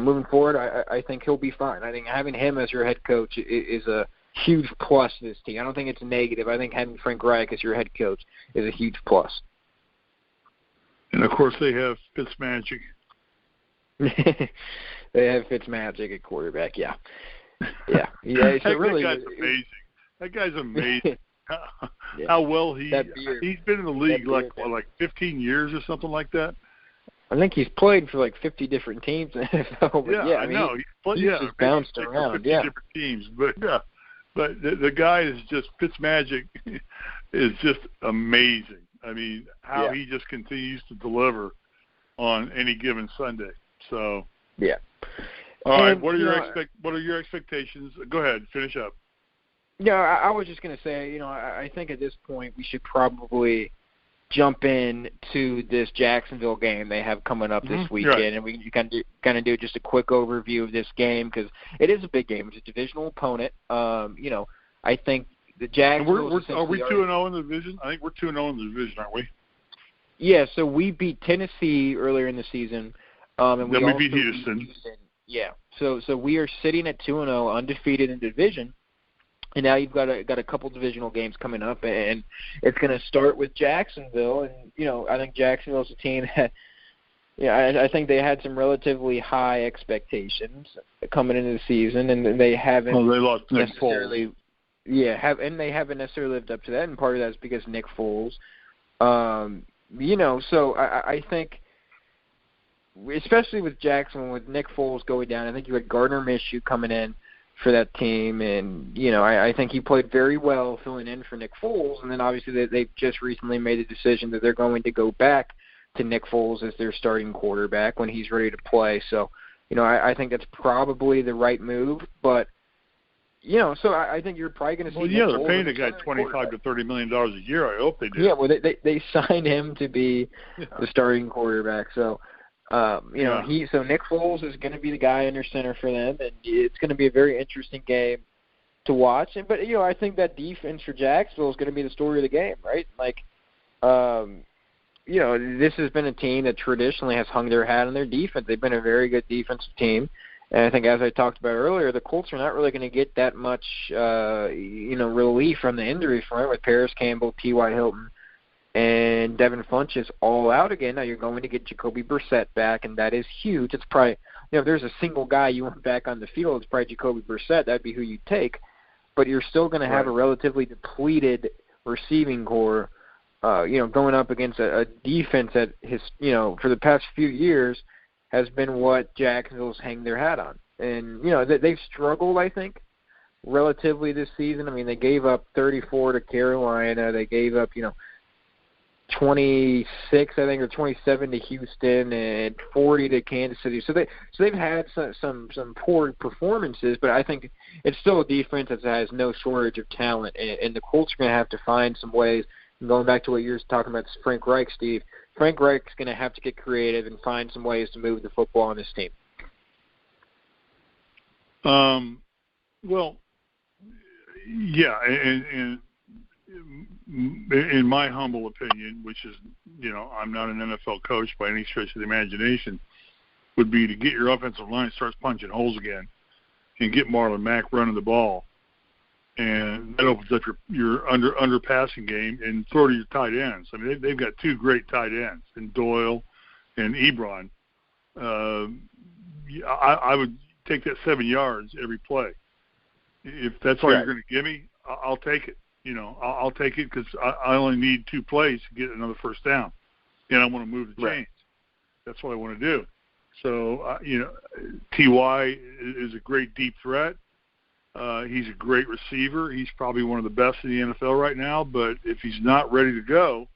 moving forward, I think he'll be fine. I think having him as your head coach is a huge plus to this team. I don't think it's negative. I think having Frank Reich as your head coach is a huge plus. And, of course, they have Fitzmagic. They have Fitzmagic at quarterback, yeah. Yeah. So that guy's amazing. That guy's amazing. How well he's been in the league like 15 years or something like that. I think he's played for like 50 different teams in the NFL. Yeah, I know. He's just bounced around. 50 different teams, but the guy is just Fitzmagic is just amazing. I mean, how he just continues to deliver on any given Sunday. So all right, what are your expectations? Go ahead, finish up. Yeah, I was just going to say, I think at this point we should probably jump in to this Jacksonville game they have coming up this weekend, and we can kind of do just a quick overview of this game because it is a big game. It's a divisional opponent. I think the Jags. Are we 2-0 in the division? I think we're 2-0 in the division, aren't we? Yeah. So we beat Tennessee earlier in the season, and then we beat Houston. Yeah. So we are sitting at 2-0, undefeated in the division. And now you've got a couple divisional games coming up, and it's going to start with Jacksonville. And I think Jacksonville's a team that, I think they had some relatively high expectations coming into the season, and they haven't. Well, they lost necessarily. And they haven't necessarily lived up to that, and part of that is because Nick Foles. So I think, especially with Jacksonville, with Nick Foles going down, I think you had Gardner Minshew coming in for that team, and I think he played very well filling in for Nick Foles. And then obviously they've just recently made the decision that they're going to go back to Nick Foles as their starting quarterback when he's ready to play. So I think that's probably the right move. But so I think you're probably going to see. Well, Nick they're Foles paying the guy $25 to $30 million a year. I hope they do. Yeah, well they signed him to be the starting quarterback. So. So Nick Foles is going to be the guy under center for them, and it's going to be a very interesting game to watch. But I think that defense for Jacksonville is going to be the story of the game, right? Like, this has been a team that traditionally has hung their hat on their defense. They've been a very good defensive team, and I think as I talked about earlier, the Colts are not really going to get that much, relief from the injury front with Paris Campbell, T.Y. Hilton, and Devin Funchess all out again. Now you're going to get Jacoby Brissett back, and that is huge. It's probably, if there's a single guy you want back on the field, it's probably Jacoby Brissett. That'd be who you take. but you're still going to have a relatively depleted receiving core, going up against a defense that for the past few years has been what Jacksonville's hang their hat on. And, they've struggled, I think, relatively this season. I mean, they gave up 34 to Carolina. They gave up, 26, I think, or 27 to Houston, and 40 to Kansas City. So they've had some poor performances, but I think it's still a defense that has no shortage of talent, and the Colts are going to have to find some ways. And going back to what you were talking about, Frank Reich, Steve, Frank Reich's going to have to get creative and find some ways to move the football on this team. Well, yeah, and in my humble opinion, which is, I'm not an NFL coach by any stretch of the imagination, would be to get your offensive line starts punching holes again and get Marlon Mack running the ball. And that opens up your under passing game and throw to your tight ends. I mean, they've got two great tight ends in Doyle and Ebron. I would take that 7 yards every play. If that's all you're going to give me, I'll take it. I'll take it because I only need 2 plays to get another first down, and I want to move the chains. That's what I want to do. So, T.Y. is a great deep threat. He's a great receiver. He's probably one of the best in the NFL right now. But if he's not ready to go,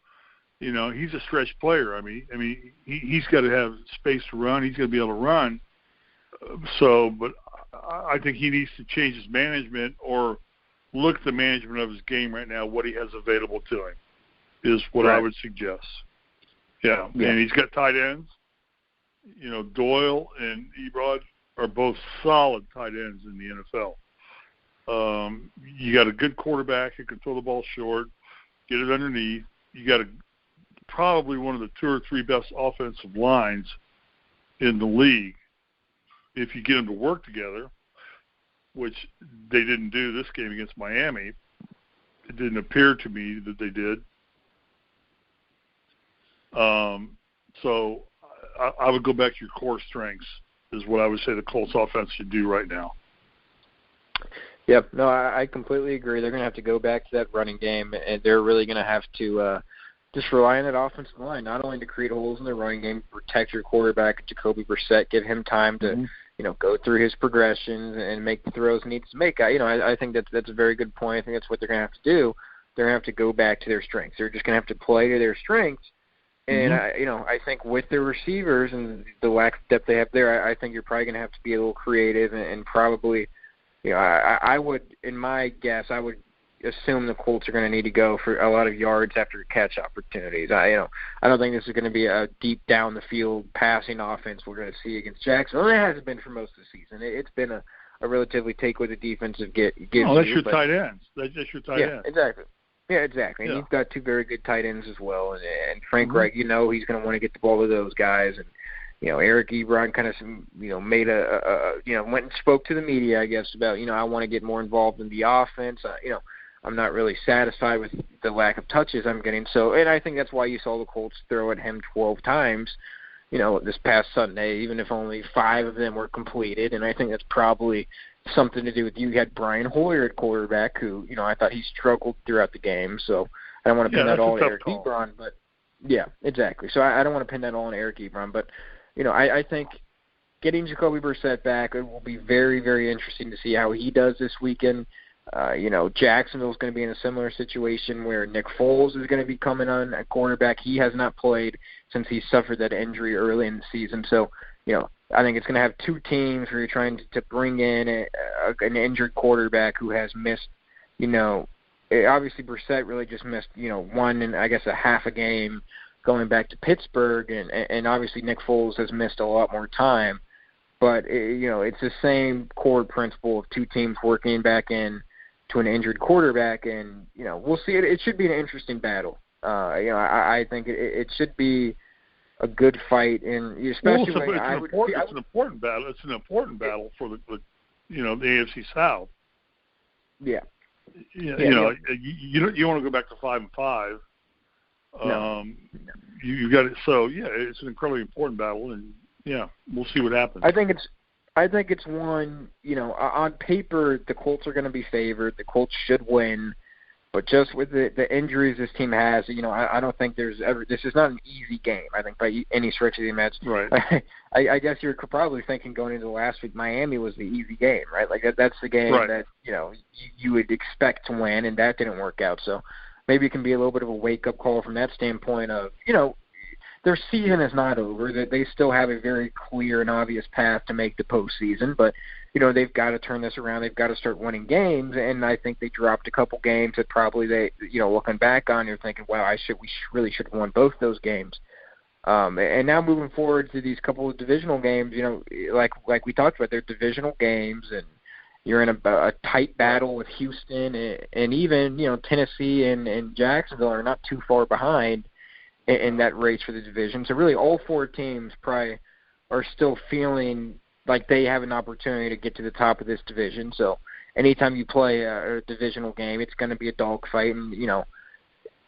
he's a stretch player. I mean, he's got to have space to run. He's got to be able to run. But I think he needs to change his management or look at the management of his game right now, what he has available to him, is what I would suggest. Yeah, and he's got tight ends. Doyle and Ebrod are both solid tight ends in the NFL. You got a good quarterback who can throw the ball short, get it underneath. You got probably one of the 2 or 3 best offensive lines in the league if you get them to work together, which they didn't do this game against Miami. It didn't appear to me that they did. So I would go back to your core strengths is what I would say the Colts offense should do right now. Yep. No, I completely agree. They're going to have to go back to that running game, and they're really going to have to just rely on that offensive line, not only to create holes in the running game, protect your quarterback, Jacoby Brissett, give him time to, go through his progressions and make the throws he needs to make. I think that's a very good point. I think that's what they're going to have to do. They're going to have to go back to their strengths. They're just going to have to play to their strengths. And, I think with their receivers and the lack of depth they have there, I think you're probably going to have to be a little creative and probably – I would, in my guess, I would assume the Colts are going to need to go for a lot of yards after catch opportunities. I don't think this is going to be a deep down the field passing offense we're going to see against Jacksonville. It hasn't been for most of the season. It's been a relatively take with the defensive gives that's your tight ends. That's your tight ends. Exactly. Yeah, exactly. And you've got 2 very good tight ends as well. And Frank Reich, he's going to want to get the ball to those guys. And Eric Ebron kind of, made went and spoke to the media, I guess, about, I want to get more involved in the offense. I'm not really satisfied with the lack of touches I'm getting. So, and I think that's why you saw the Colts throw at him 12 times, this past Sunday, even if only 5 of them were completed. And I think that's probably something to do with you had Brian Hoyer at quarterback, who, I thought he struggled throughout the game. So I don't want to pin that all on Eric Ebron, but yeah, exactly. So I don't want to pin that all on Eric Ebron, but I think getting Jacoby Brissett back, it will be very, very interesting to see how he does this weekend. Jacksonville's going to be in a similar situation where Nick Foles is going to be coming on at quarterback. He has not played since he suffered that injury early in the season. So, I think it's going to have 2 teams where you're trying to bring in an injured quarterback who has missed, obviously Brissett really just missed, 1 and I guess a half a game going back to Pittsburgh, and obviously Nick Foles has missed a lot more time. But, it's the same core principle of 2 teams working back in to an injured quarterback, and, we'll see. It should be an interesting battle. I think it should be a good fight, and especially it's an important battle. It's an important battle for the AFC South. Yeah. You don't want to go back to 5-5. No. You got it. So it's an incredibly important battle, and we'll see what happens. I think I think it's one, on paper, the Colts are going to be favored. The Colts should win. But just with the injuries this team has, I don't think this is not an easy game, I think, by any stretch of the imagination. Right. I guess you're probably thinking going into last week, Miami was the easy game, right? Like that's the game that, you would expect to win, and that didn't work out. So maybe it can be a little bit of a wake-up call from that standpoint of, their season is not over. That they still have a very clear and obvious path to make the postseason, but they've got to turn this around. They've got to start winning games, and I think they dropped a couple games that probably looking back on, you're thinking, wow, we really should have won both those games. And now moving forward to these couple of divisional games, like we talked about, they're divisional games, and you're in a tight battle with Houston, and even Tennessee and Jacksonville are not too far behind in that race for the division. So really all four teams probably are still feeling like they have an opportunity to get to the top of this division. So anytime you play a divisional game, it's going to be a dogfight, and,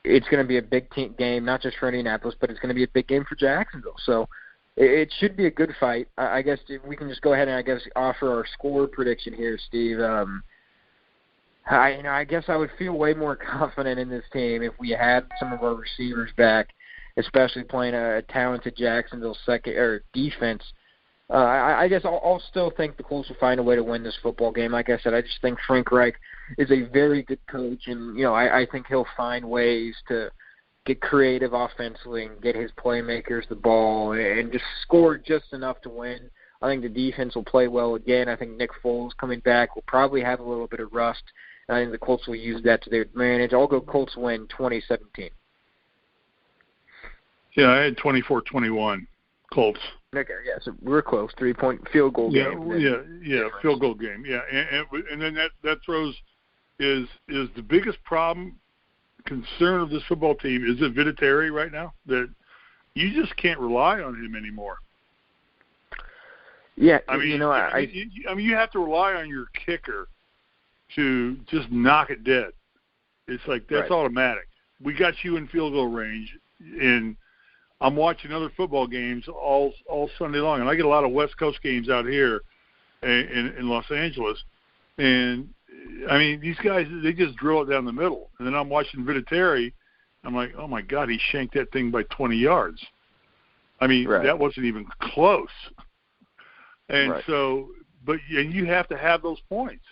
it's going to be a big team game, not just for Indianapolis, but it's going to be a big game for Jacksonville. So it should be a good fight. I guess if we can just go ahead and offer our score prediction here, Steve. I guess I would feel way more confident in this team if we had some of our receivers back, especially playing a talented Jacksonville defense. I guess I'll still think the Colts will find a way to win this football game. Like I said, I just think Frank Reich is a very good coach, and I think he'll find ways to get creative offensively and get his playmakers the ball and just score just enough to win. I think the defense will play well again. I think Nick Foles coming back will probably have a little bit of rust, and I think the Colts will use that to their advantage. I'll go Colts win 2017. Yeah, I had 24-21 Colts. Okay, yeah, so we're close. 3-point field goal game. Yeah, field goal game. Yeah, and then that throws is the biggest problem, concern of this football team. Is it Vinatieri right now? That you just can't rely on him anymore. Yeah, I mean, you have to rely on your kicker to just knock it dead. It's like that's right. Automatic. We got you in field goal range, and I'm watching other football games all Sunday long, and I get a lot of West Coast games out here in Los Angeles. And, I mean, these guys, they just drill it down the middle. And then I'm watching Vinatieri. I'm like, oh, my God, he shanked that thing by 20 yards. I mean, That wasn't even close. And so, and you have to have those points.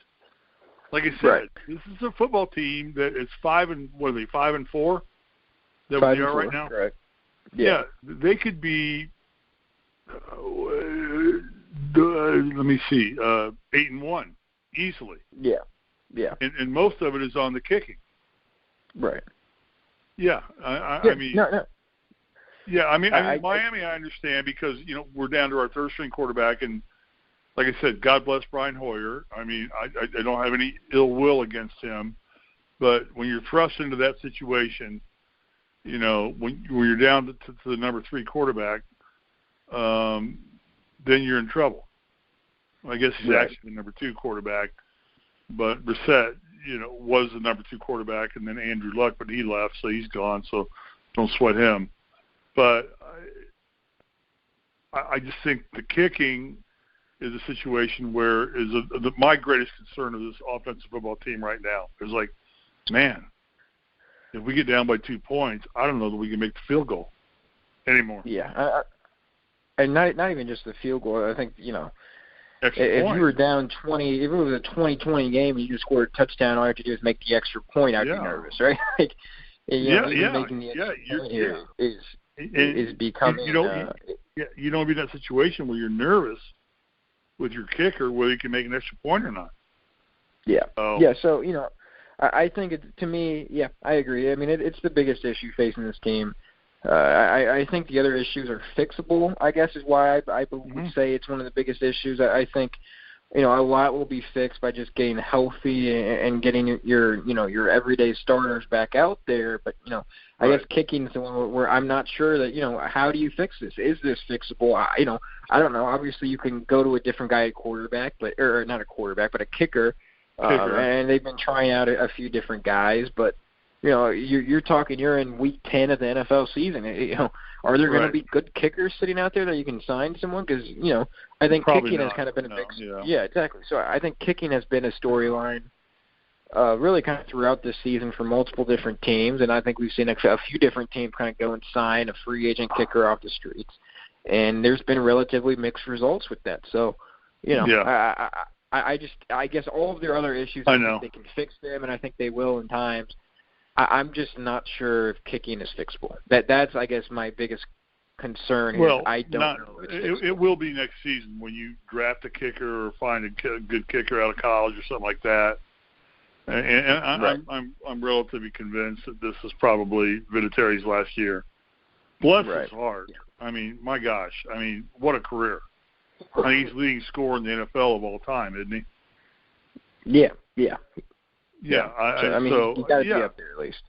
Like I said, This is a football team that is 5-4? That we are right now? Correct. Yeah, they could be. Let me see, 8-1 easily. Yeah. And most of it is on the kicking. Right. Yeah, I mean. No. Yeah, I mean, Miami, I understand because we're down to our third string quarterback, and like I said, God bless Brian Hoyer. I mean, I don't have any ill will against him, but when you're thrust into that situation. When you're down to the number 3 quarterback, then you're in trouble. I guess he's actually the number 2 quarterback, but Brissett, was the number 2 quarterback, and then Andrew Luck, but he left, so he's gone. So don't sweat him. But I just think the kicking is a situation where my greatest concern of this offensive football team right now is like, man. If we get down by 2 points, I don't know that we can make the field goal anymore. Yeah, and not even just the field goal. I think if you were down 20, if it was a 20-20 game, and you just scored a touchdown. All you have to do is make the extra point. I'd be nervous, right? Like, making the extra point here is becoming. You don't be in that situation where you're nervous with your kicker, whether you can make an extra point or not. Yeah. So I think to me, I agree. I mean, it's the biggest issue facing this team. I think the other issues are fixable, I guess, is why I would say it's one of the biggest issues. I think, a lot will be fixed by just getting healthy and getting your everyday starters back out there. But, I guess kicking is the one where I'm not sure that, how do you fix this? Is this fixable? I don't know. Obviously, you can go to a different guy at quarterback, or not a quarterback, but a kicker. And they've been trying out a few different guys, but you're talking. You're in week 10 of the NFL season. Are there going to be good kickers sitting out there that you can sign someone? Because, I think Probably kicking not. has kind of been a big Yeah. Yeah, exactly. So I think kicking has been a storyline really kind of throughout this season for multiple different teams, and I think we've seen a few different teams kind of go and sign a free agent kicker off the streets, and there's been relatively mixed results with that. So, I guess all of their other issues, I think they can fix them, and I think they will in times. I'm just not sure if kicking is fixable. That's I guess my biggest concern here. Well, I don't know if it's it will be next season when you draft a kicker or find a good kicker out of college or something like that. And right. I'm relatively convinced that this is probably Vinatieri's last year. Bless his heart. Yeah. I mean, my gosh. I mean, what a career. I mean, he's leading scorer in the NFL of all time, isn't he? Yeah. Yeah. He's got to be up there at least.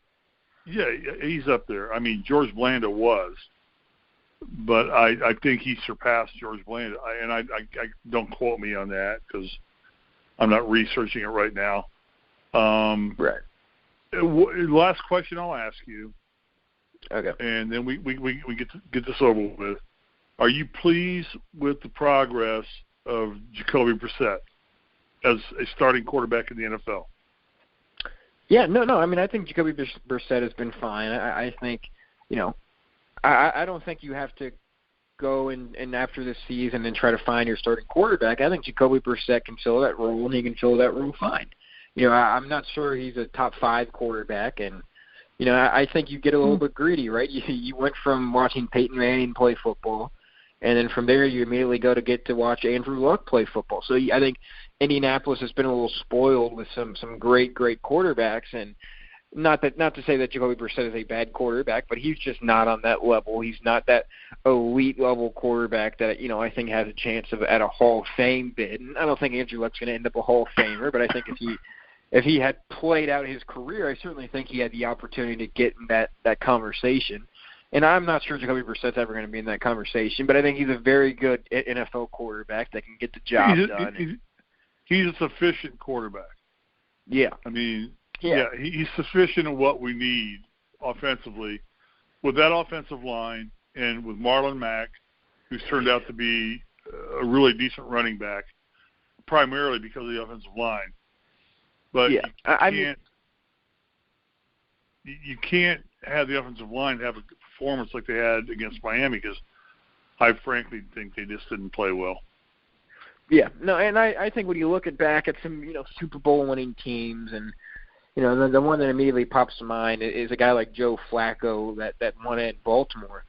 Yeah, he's up there. I mean, George Blanda was, but I think he surpassed George Blanda. I don't quote me on that because I'm not researching it right now. Right. Last question I'll ask you. Okay. And then we get this over with. Are you pleased with the progress of Jacoby Brissett as a starting quarterback in the NFL? Yeah, no. I mean, I think Jacoby Brissett has been fine. I think, I don't think you have to go and after this season and try to find your starting quarterback. I think Jacoby Brissett can fill that role, and he can fill that role fine. I'm not sure he's a top 5 quarterback, and I think you get a little bit greedy, right? You went from watching Peyton Manning play football, and then from there you immediately get to watch Andrew Luck play football. So I think Indianapolis has been a little spoiled with some great quarterbacks, and not to say that Jacoby Brissett is a bad quarterback, but he's just not on that level. He's not that elite level quarterback that I think has a chance of at a Hall of Fame bid. And I don't think Andrew Luck's going to end up a Hall of Famer, but I think if he had played out his career, I certainly think he had the opportunity to get in that conversation. And I'm not sure Jacoby Brissett's ever going to be in that conversation, but I think he's a very good NFL quarterback that can get the job done. He's a sufficient quarterback. Yeah. I mean, he's sufficient in what we need offensively. With that offensive line and with Marlon Mack, who's turned out to be a really decent running back, primarily because of the offensive line. But you can't have the offensive line have a performance like they had against Miami because I frankly think they just didn't play well. Yeah, no, and I think when you look back at some Super Bowl winning teams, and the one that immediately pops to mind is a guy like Joe Flacco that won it in Baltimore.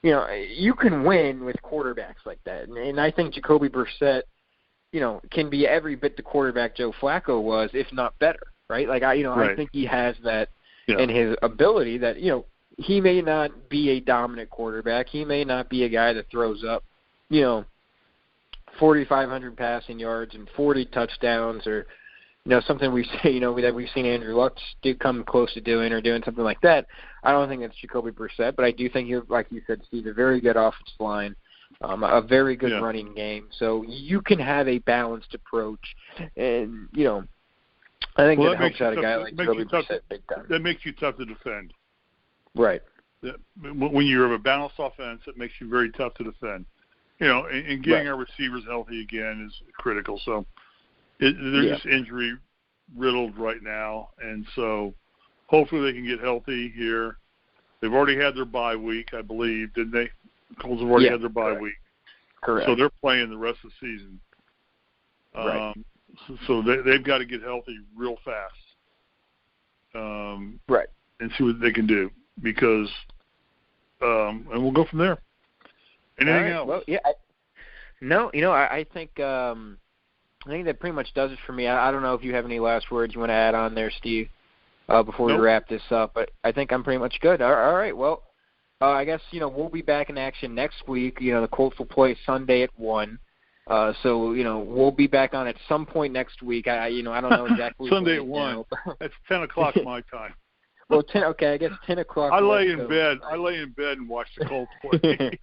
You can win with quarterbacks like that, and I think Jacoby Brissett can be every bit the quarterback Joe Flacco was, if not better, right? Like, I think he has that in his ability that, he may not be a dominant quarterback. He may not be a guy that throws up, 4,500 passing yards and 40 touchdowns or, something we say, that we've seen Andrew Luck do come close to doing or doing something like that. I don't think that's Jacoby Brissett, but I do think you're, like you said, Steve, a very good offensive line. A very good running game. So you can have a balanced approach. And, I think that helps out a guy like Jacoby Brissett big time. That makes you tough to defend. Right. When you have a balanced offense, it makes you very tough to defend. And getting our receivers healthy again is critical. So they're just injury-riddled right now. And so hopefully they can get healthy here. They've already had their bye week, I believe, didn't they? Colts have already had their bye week. Correct. So they're playing the rest of the season. Right. So they've got to get healthy real fast. Right. And see what they can do because and we'll go from there. Anything else? Well, I think that pretty much does it for me. I don't know if you have any last words you want to add on there, Steve, before we wrap this up, but I think I'm pretty much good. All right. Well, I guess, we'll be back in action next week. The Colts will play Sunday at 1. So, we'll be back on at some point next week. I don't know exactly. Sunday at 1. That's 10 o'clock my time. Well, I guess 10 o'clock. I lay in bed and watch the Colts play.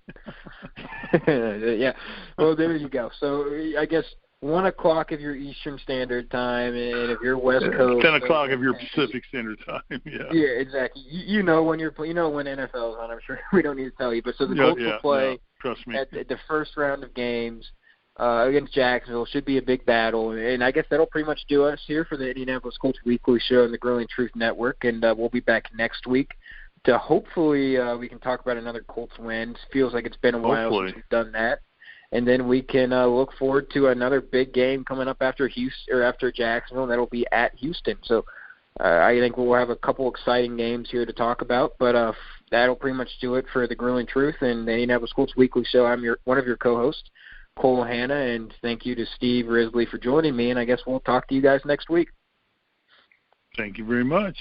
Yeah. Well, there you go. So I guess 1 o'clock if you're Eastern Standard Time, and if you're West Coast, 10 o'clock if you're Pacific Standard Time. Yeah. Yeah, exactly. You know when you're when NFL is on. I'm sure we don't need to tell you. But so the Colts will play Trust me. at the first round of games against Jacksonville. Should be a big battle, and I guess that'll pretty much do us here for the Indianapolis Colts Weekly Show on the Grilling Truth Network. And we'll be back next week to hopefully we can talk about another Colts win. It feels like it's been a while since we've done that. And then we can look forward to another big game coming up after Jacksonville, and that'll be at Houston. So I think we'll have a couple exciting games here to talk about. But that'll pretty much do it for the Grilling Truth and the Indianapolis Colts Weekly Show. I'm one of your co-hosts, Cole Hanna, and thank you to Steve Risley for joining me. And I guess we'll talk to you guys next week. Thank you very much.